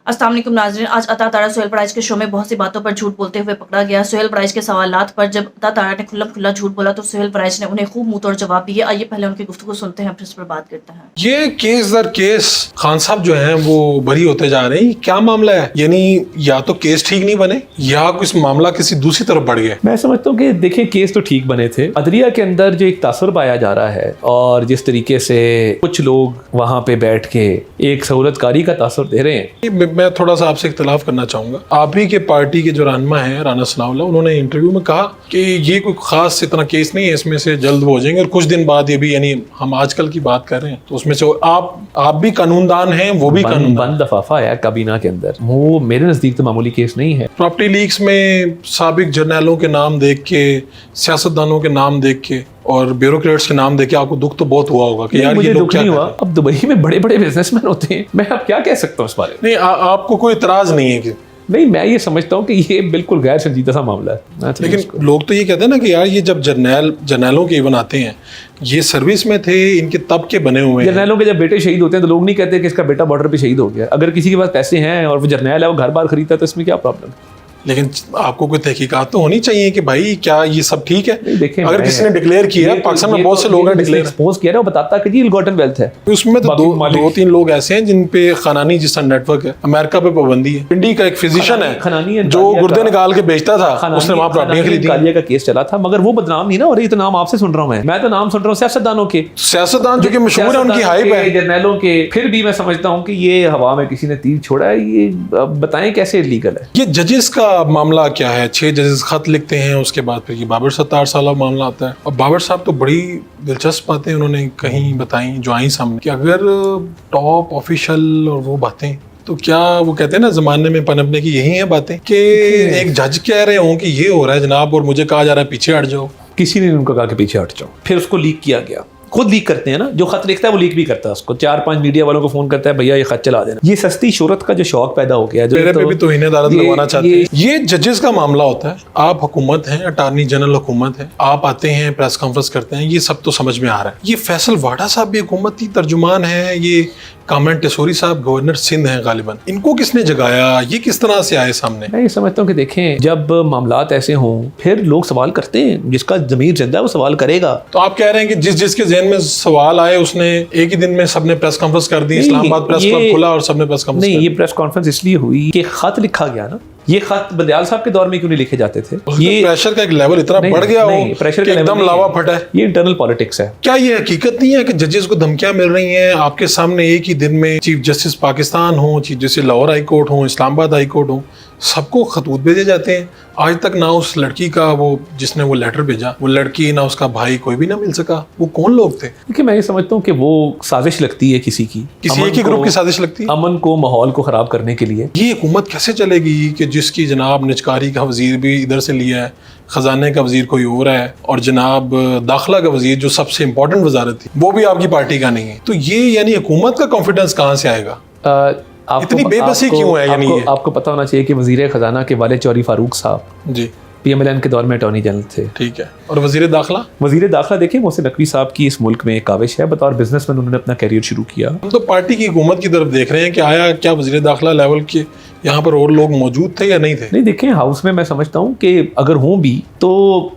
अस्सलाम वालेकुम नाज़रीन, आज अता तारा सुहेल पराइज के शो में बहुत सी बातों पर झूठ बोलते हुए पकड़ा गया। सुहेल पराइज के सवालात पर जब अता तारा ने खुल्लम खुल्ला झूठ बोला तो सुहेल पराइज ने उन्हें खूब मुंह तोड़ जवाब दिए। आइए पहले उनकी गुफ्तगू सुनते हैं, फिर इस पर बात करते हैं। ये केस दर केस खान साहब जो हैं वो बरी होते जा रहे हैं। क्या मामला है? यानी या तो केस ठीक नहीं बने या कुछ मामला किसी दूसरी तरफ बढ़ गया। मैं समझता हूँ कि देखिए केस तो ठीक बने थे, अदलिया के अंदर जो एक तासुर पाया जा रहा है और जिस तरीके से कुछ लोग वहाँ पे बैठ के एक सहूलतकारी का तासुर दे रहे हैं। मैं थोड़ा सा आपसे इख्तिलाफ करना चाहूंगा। आप ही के पार्टी के जो रहनुमा हैं राना सनाउल्लाह, उन्होंने इंटरव्यू में कहा कि ये कोई खास इतना केस नहीं है, इसमें से जल्द वो हो जाएंगे और कुछ दिन बाद ये भी, यानी हम आजकल की बात कर रहे हैं तो उसमें से आप भी कानूनदान हैं, वो भी कानून बंद दफाफा है काबीना के अंदर, वो मेरे नजदीक तो मामूली केस नहीं है। प्रॉपर्टी लीक्स में साबिक जर्नैलों के नाम देख के, सियासतदानों के नाम देख के और ब्यूरोक्रेट्स के नाम देके आपको दुख तो बहुत हुआ होगा कि यार ये लोग क्या हुआ। अब दुबई में बड़े बड़े बिजनेसमैन होते हैं, मैं अब क्या कह सकता हूँ इस बारे में। नहीं, आपको कोई इतराज नहीं है कि नहीं, मैं ये समझता हूँ कि ये बिल्कुल गैर संजीदा सा मामला है। लेकिन लोग तो ये कहते हैं ना कि यार ये जब जर्नैलों के इवन आते हैं, ये सर्विस में थे, इनके तब के बने हुए हैं। जर्नैलों के जब बेटे शहीद होते हैं तो लोग नहीं कहते कि इसका बेटा बॉर्डर पे शहीद हो गया। अगर किसी के पास पैसे हैं और वो जर्नैल है, वो घर बार खरीदता है तो इसमें क्या प्रॉब्लम है? लेकिन आपको कोई तहकीकात तो होनी चाहिए कि भाई क्या ये सब ठीक है। अगर किसी ने डिक्लेयर किया, पाकिस्तान में बहुत से लोग हैं डिक्लेयर एक्सपोज किया, वो बताता कि जी इल गॉटन वेल्थ है। उसमें तो दो तीन लोग ऐसे हैं जिन पे खानानी जिस तरह नेटवर्क है, अमेरिका पे पाबंदी है। पिंडी का एक फिजिशियन है जो गुर्दे निकाल के बेचता था, उसने वहां प्रॉपर्टी खरीदी। कालिया का केस चला था, मगर वो बदनाम नहीं ना हो रही। तो नाम आपसे सुन रहा हूँ मैं तो नाम सुन रहा हूँ सियासतदानों के, सियासतदान जो कि मशहूर है, उनकी हाइप है, जर्नैलों के। फिर भी मैं समझता हूँ कि ये हवा में किसी ने तीर छोड़ा है। ये बताएं कैसे इलीगल है? ये जजेस का मामला क्या है? 6 जजेस खत लिखते हैं, उसके बाद फिर ये बाबर सत्तार साल मामला आता है। और बाबर साहब तो बड़ी दिलचस्प बातें उन्होंने कहीं बताई जो आई सामने कि अगर टॉप ऑफिशियल और वो बातें, तो क्या वो कहते हैं ना जमाने में पनपने की यही है बातें कि एक जज कह रहे हों कि ये हो रहा है जनाब और मुझे कहा जा रहा है पीछे हट जाओ। किसी ने उनको कहा कि पीछे हट जाओ, फिर उसको लीक किया गया। खुद लीक करते हैं ना, जो खत लिखता है वो लीक भी करता है उसको, 4-5 मीडिया वालों को फोन करता है, भैया ये खत चला देना। ये सस्ती शोहरत का जो शौक पैदा हो गया, जो मेरे पे भी तौहीन अदालत लगवाना चाहते हैं। ये जजेस का मामला होता है। आप हुकूमत हैं, अटॉर्नी जनरल हुकूमत है, आप आते हैं प्रेस कॉन्फ्रेंस करते हैं, ये सब तो समझ में आ रहा है। ये फैसल वाडा साहब भी हुकूमत की तर्जुमान है, ये कामरान टेसोरी साहब गवर्नर सिंध हैं गालिबन, इनको किसने जगाया? ये किस तरह से आए सामने? मैं ये समझता हूँ कि देखें, जब मामलात ऐसे हों फिर लोग सवाल करते हैं। जिसका ज़मीर जिंदा है वो सवाल करेगा। तो आप कह रहे हैं कि जिसके ज़हन में सवाल आए उसने एक ही दिन में सबने प्रेस कॉन्फ्रेंस कर दी, इस्लामाबाद प्रेस क्लब खुला और सबने प्रेस कॉन्फ्रेंस नहीं, ये प्रेस कॉन्फ्रेंस इसलिए हुई कि खत लिखा गया ना। ये खत बंदियाल साहब के दौर में क्यों नहीं लिखे जाते थे? ये प्रेशर का एक लेवल इतना बढ़ गया हो, प्रेशर का एकदम लावा फटा है। ये इंटरनल पॉलिटिक्स है। क्या ये हकीकत नहीं है कि जजेस को धमकियां मिल रही हैं आपके सामने? एक ही दिन में चीफ जस्टिस पाकिस्तान हो, chief justice Lahore high court हो, इस्लामाबाद हाई कोर्ट हो, सबको खतूत भेजे जाते हैं। आज तक ना उस लड़की का, वो जिसने वो लेटर भेजा, वो लड़की ना उसका भाई, कोई भी ना मिल सका। वो कौन लोग थे? क्योंकि मैं ये समझता हूँ कि वो साजिश लगती है किसी एक ही ग्रुप की साजिश लगती है, अमन को, माहौल को खराब करने के लिए। ये हुकूमत कैसे चलेगी कि जिसकी जनाब निजकारी का वजीर भी इधर से लिया है, खजाने का वजीर कोई और है, और जनाब दाखिला का वजीर जो सबसे इंपॉर्टेंट वजारत थी वो भी आपकी पार्टी का नहीं है। तो ये यानी हुकूमत का कॉन्फिडेंस कहाँ से आएगा? इतनी बेबसी क्यों है? यानी आपको पता होना चाहिए कि वजीर खजाना के वाले चौरी फारूक साहब जी PMLN के दौर में अटॉर्नी जनरल थे। ठीक है। और वजीर दाखिला देखिए, मोहसिन नकवी साहब की इस मुल्क में एक काविश है, बतौर बिजनेसमैन उन्होंने अपना कैरियर शुरू किया। हम तो पार्टी की हुकूमत की तरफ देख रहे हैं कि आया क्या वजीर दाखिला लेवल के यहाँ पर और लोग मौजूद थे या नहीं थे? नहीं, देखें, हाउस में मैं समझता हूँ कि अगर हों भी तो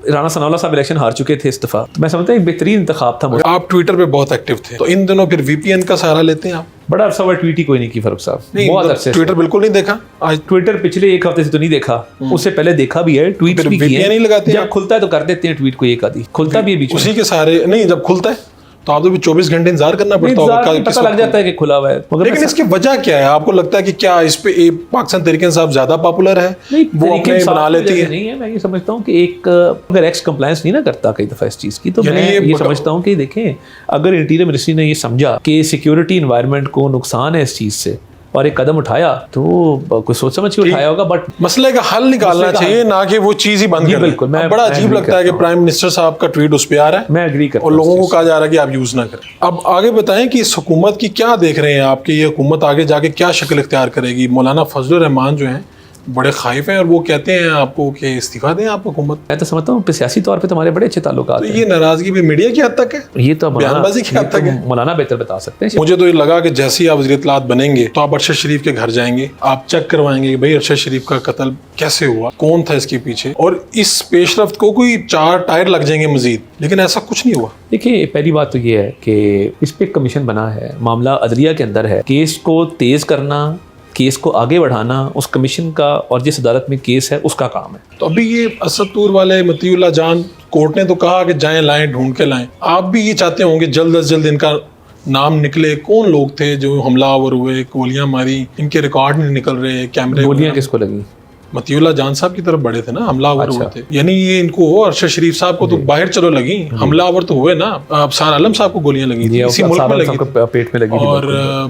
राना सनाउल्लाह साहब इलेक्शन हार चुके थे इस्तीफा, तो मैं समझता हूँ एक बेहतरीन इंतखाब था। आप ट्विटर पे बहुत एक्टिव थे, तो इन दिनों फिर VPN का सहारा लेते हैं आप? बड़ा अरसा हुआ ट्वीट ही कोई नहीं की फारूक साहब, बहुत अरसे। ट्विटर बिल्कुल नहीं देखा? आज ट्विटर पिछले एक हफ्ते से तो नहीं देखा, उससे पहले देखा भी है, ट्वीट भी किए। नहीं लगाते? जब खुलता है तो कर देते हैं ट्वीट को, एक आधी खुलता भी है बीच में, उसी के सहारे। नहीं, जब खुलता है तो आप तो भी 24 घंटे इंतजार करना पड़ता होगा, पता लग जाता है कि खुला हुआ है। लेकिन इसकी वजह क्या है? आपको लगता है कि क्या इस पे पाकिस्तान तहरीक इंसाफ ज्यादा पॉपुलर है, वो अपने बना लेती है? नहीं है, मैं ये समझता हूँ कि एक अगर एक्स कंप्लायंस नहीं ना करता कई दफा इस चीज की, तो मैं ये समझता हूँ कि देखें, अगर इंटीरियर मिनिस्ट्री ने ये समझा कि सिक्योरिटी एनवायरनमेंट को नुकसान है इस चीज से और एक कदम उठाया, तो कुछ सोच समझ के उठाया होगा, बट मसले का हल निकालना चाहिए, ना कि वो चीज ही बंद कर। बिल्कुल, मैं बड़ा अजीब लगता है कि प्राइम मिनिस्टर साहब का ट्वीट उस पे आ रहा है, मैं एग्री करता हूं, और लोगों को कहा जा रहा है कि आप यूज ना करें। अब आगे बताएं कि इस हुकूमत की क्या देख रहे हैं आपके, ये हुकूमत आगे जाके क्या शक्ल इख्तियार करेगी? मौलाना फजलुर रहमान जो हैं बड़े खाइफ हैं और वो कहते हैं आपको कि इस्तीफा दें आप हुकूमत। मैं तो समझता हूँ सियासी तौर पे तुम्हारे बड़े अच्छे ताल्लुकात तो हैं। ये नाराजगी भी मीडिया की हद तक है, ये तो बयानबाजी की हद तक है। मौलाना बेहतर बता सकते हैं। मुझे तो ये लगा कि जैसे ही आप वज़ीर इत्तलात बनेंगे तो आप अरशद शरीफ के घर जाएंगे, आप चेक करवाएंगे कि भाई अरशद शरीफ का कत्ल कैसे हुआ, कौन था इसके पीछे, और इस पेशरफ्त को कोई 4 टायर लग जाएंगे मजीद, लेकिन ऐसा कुछ नहीं हुआ। देखिए पहली बात तो ये है कि इस पे कमीशन बना है, मामला अदलिया के अंदर है, केस को तेज करना, केस को आगे बढ़ाना उस कमीशन का और जिस अदालत में केस है उसका काम है। तो अभी ये असद तूर वाले मतीउल्लाह जान, कोर्ट ने तो कहा कि जाएं लाएं ढूंढ के लाएं, आप भी ये चाहते होंगे जल्द अज जल्द इनका नाम निकले, कौन लोग थे जो हमलावर हुए, गोलियां मारी, इनके रिकॉर्ड नहीं निकल रहे, कैमरे गोलियां किसको लगी? मतीउल्लाह जान साहब की तरफ बढ़े थे ना, हमलावर अच्छा। हुए थे। यानी ये इनको अरशद शरीफ साहब को तो बाहर चलो लगी, हमलावर तो हुए ना। अबसार आलम साहब को गोलियां लगी थी, इसी मुल्क में लगी थी, पेट में लगी थी, और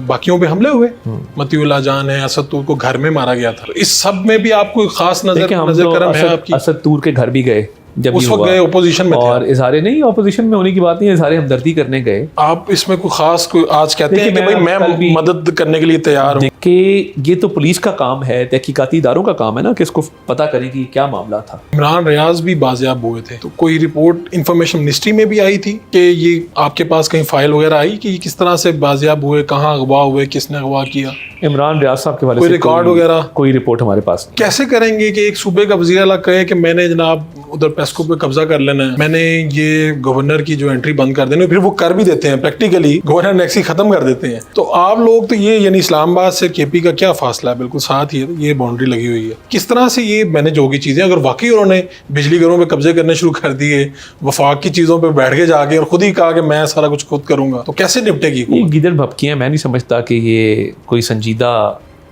बाकियों पे हमले हुए। मतीउल्लाह जान है, असद तूर को घर में मारा गया था। इस सब में भी आपको खास नजर करम है आपकी। असद तूर के घर भी गए जब उस वक्त गए, ओपोजिशन में थे, और इजहार नहीं, ओपोजिशन में होने की बात नहीं है, इजहार हमदर्दी करने गए। आप इसमें कोई खास कोई आज कहते हैं कि भाई मैं मदद करने के लिए तैयार हूँ? कि ये तो पुलिस का काम है, तहकीकाती इदारों का काम है ना कि इसको पता करें कि क्या मामला था। इमरान रियाज भी बाजियाब हुए थे, तो कोई रिपोर्ट इंफॉर्मेशन मिनिस्ट्री में भी आई थी कि ये आपके पास कहीं फाइल वगैरह आई कि किस तरह से बाजियाब हुए, कहाँ अगवा हुए, किसने अगवा किया? इमरान रियाज साहब के वाले कोई रिकॉर्ड वगैरह, कोई रिपोर्ट हमारे पास नहीं। कैसे करेंगे कि एक सूबे का वज़ीर आला कहे कि मैंने जनाब उधर पेस्को पे कब्जा कर लेना है, मैंने ये गवर्नर की जो एंट्री बंद कर देनी, फिर वो कर भी देते हैं, प्रैक्टिकली गवर्नर नेक्सी खत्म कर देते हैं। तो आप लोग तो ये यानी इस्लामाबाद से केपी का क्या फासला है, बिल्कुल साथ ही है, ये बाउंड्री लगी हुई है। किस तरह से ये मैनेज होगी चीज़ें? अगर वाकई उन्होंने बिजली घरों पे कब्जे करने शुरू कर दिए, वफाक की चीज़ों पे बैठ के जाके और खुद ही कहा कि मैं सारा कुछ खुद करूंगा, तो कैसे निपटेगी? ये गिदड़ भपकियां, मैं नहीं समझता कि ये कोई संजीदा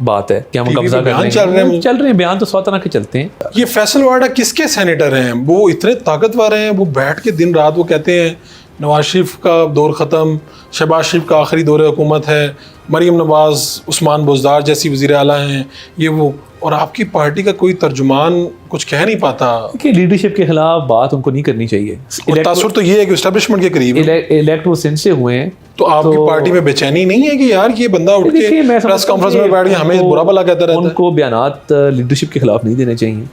बात है कि हम कब्जा कर रहे हैं। चल रहे हैं बयान तो 100 तरह के चलते हैं। ये फैसल वाडा किसके सेनेटर हैं? वो इतने ताकतवर हैं, वो बैठ के दिन रात वो कहते हैं नवाज शरीफ का दौर ख़त्म, शहबाज शरीफ का आखिरी दौर हुकूमत है, मरीम नवाज, उस्मान बुज़दार जैसी वज़ीर आला हैं, ये वो, और आपकी पार्टी का कोई तर्जुमान कुछ कह नहीं पाता कि लीडरशिप के खिलाफ बात उनको नहीं करनी चाहिए। तासुर तो ये है कि एस्टेब्लिशमेंट के करीब इलेक्ट वो सिंध से हुए हैं, तो आपकी पार्टी में बेचैनी नहीं है कि यार ये बंदा उठ के प्रेस कॉन्फ्रेंस में बैठ के हमें बुरा भला कहता रहता है? उनको बयानात लीडरशिप के खिलाफ नहीं देने चाहिए,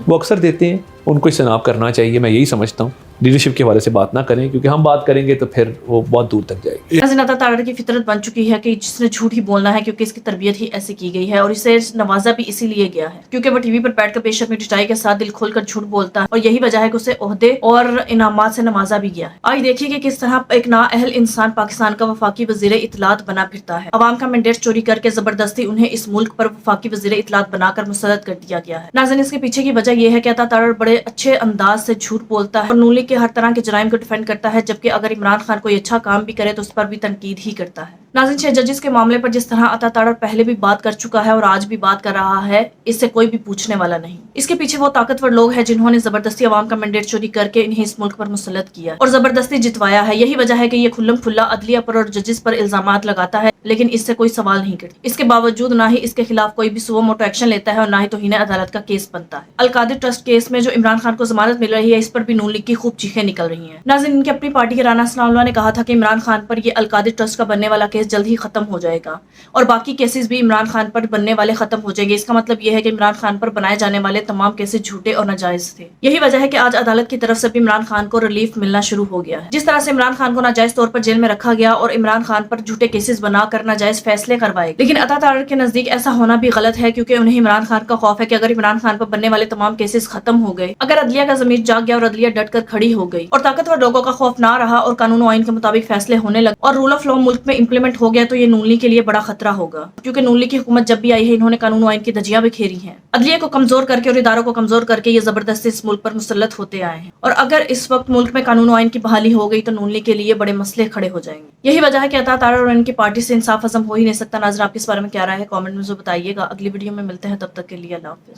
वो अक्सर देते हैं, उनको इस्तेनाब करना चाहिए। मैं यही समझता हूँ लीडरशिप के हवाले से बात ना करें, क्योंकि हम बात करेंगे तो फिर वो बहुत दूर तक जाएगी। नाज़रीन, अता तारड़ की फितरत बन चुकी है कि जिसने झूठ ही बोलना है, क्योंकि इसकी तरबियत ही ऐसी की गई है और इसे नवाजा भी इसीलिए गया है क्योंकि वो टीवी पर बैठकर बेशर्मी डिटाई के साथ दिल खोलकर झूठ बोलता है, और यही वजह है कि उसे ओहदे और इनामात से नवाजा भी गया है। आज देखिए कि किस तरह एक नाअहल इंसान पाकिस्तान का वफाकी वज़ीर इत्तलात बना फिरता है। अवाम का मैंडेट चोरी करके जबरदस्ती उन्हें इस मुल्क पर वफाकी वज़ीर इत्तलात बनाकर मुसल्लत कर दिया गया है। नाज़रीन, इसके पीछे की वजह यह है कि अता तारड़ बड़े अच्छे अंदाज से झूठ बोलता है और नून लीग के हर तरह के जराइम को डिफेंड करता है, जबकि अगर इमरान खान कोई अच्छा काम भी करे तो उस पर भी तनकीद ही करता है। नाज़रीन, 6 जजेस के मामले पर जिस तरह अता तारड़ पहले भी बात कर चुका है और आज भी बात कर रहा है, इससे कोई भी पूछने वाला नहीं। इसके पीछे वो ताकतवर लोग हैं जिन्होंने जबरदस्ती अवाम का मैंडेट चोरी करके इन्हें इस मुल्क पर मुसल्लत किया और जबरदस्ती जितवाया है। यही वजह है कि ये खुल्लम खुल्ला अदलिया पर और जजेस पर इल्जामात लगाता है, लेकिन इससे कोई सवाल नहीं करता। इसके बावजूद ना ही इसके खिलाफ कोई भी सुओ मोटो एक्शन लेता है और ना ही तौहीन अदालत का केस बनता है। अलकादिर ट्रस्ट केस में जो इमरान खान को जमानत मिल रही है, इस पर भी नून लीग की खूब चीखें निकल रही हैं। नाज़रीन, इनकी अपनी पार्टी के राना सनाउल्लाह ने कहा था कि इमरान खान पर ये अलकादिर ट्रस्ट का बनने वाला केस जल्द ही खत्म हो जाएगा और बाकी केसेस भी इमरान खान पर बनने वाले खत्म हो जाएंगे। इसका मतलब यह है कि इमरान खान पर बनाए जाने वाले तमाम केसेस झूठे और नाजायज थे। यही वजह है कि आज अदालत की तरफ से भी इमरान खान को रिलीफ मिलना शुरू हो गया है। जिस तरह से इमरान खान को नाजायज तौर पर जेल में रखा गया और इमरान खान पर झूठे केसेस बनाकर नाजायज फैसले करवाए, लेकिन अता तारड़ के नजदीक ऐसा होना भी गलत है, क्योंकि उन्हें इमरान खान का खौफ है कि अगर इमरान खान पर बनने वाले तमाम केसेस खत्म हो गए, अगर अदलिया का ज़मीर जाग गया और अदलिया डट कर खड़ी हो गई और ताकतवर लोगों का खौफ ना रहा और कानून और आइन के मुताबिक फैसले होने लगे और रूल ऑफ लॉ मुल्क में इंप्लीमेंट हो गया, तो ये नून लीग के लिए बड़ा खतरा होगा। क्योंकि नून लीग की हुकूमत जब भी आई है, इन्होंने कानून और आइन की धज्जियां बिखेरी हैं, अदलिया को कमजोर करके और इदारों को कमजोर करके ये जबरदस्ती इस मुल्क पर मुसल्लत होते आए हैं। और अगर इस वक्त मुल्क में कानून और आइन की बहाली हो गई तो नून लीग के लिए बड़े मसले खड़े हो जाएंगे। यही वजह है कि अता तारड़ और इनकी पार्टी से इंसाफ हजम हो ही नहीं सकता। नाज़रीन, आपके इस बारे में क्या राय है? कमेंट में जो बताइएगा। अगली वीडियो में मिलते हैं, तब तक के लिए अल्लाह हाफ़िज़।